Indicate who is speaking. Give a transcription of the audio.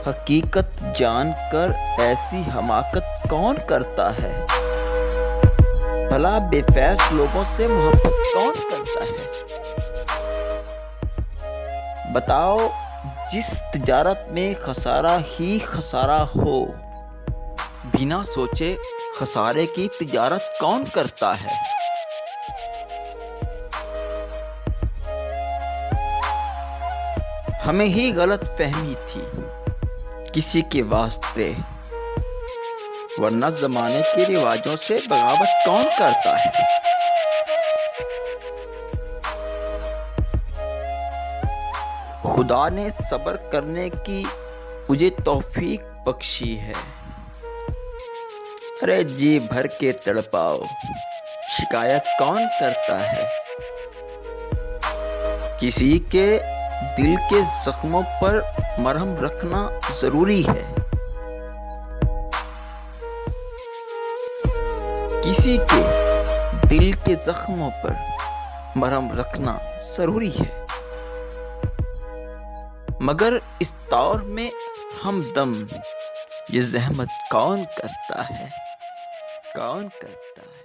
Speaker 1: حقیقت جان کر ایسی حماقت کون کرتا ہے؟ بھلا بے فیض لوگوں سے محبت کون کرتا ہے؟ بتاؤ، جس تجارت میں خسارہ ہی خسارہ ہو، بنا سوچے خسارے کی تجارت کون کرتا ہے؟ ہمیں ہی غلط فہمی تھی کسی کے واسطے، ورنہ زمانے کے رواجوں سے بغاوت کون کرتا ہے؟ خدا نے صبر کرنے کی مجھے توفیق بخشی ہے۔ ارے جی بھر کے تڑپاؤ، شکایت کون کرتا ہے؟ کسی کے دل کے زخموں پر مرہم رکھنا ضروری ہے۔ کسی کے دل کے زخموں پر مرہم رکھنا ضروری ہے، مگر اس دور میں ہمدم یہ زحمت کون کرتا ہے؟ کون کرتا ہے؟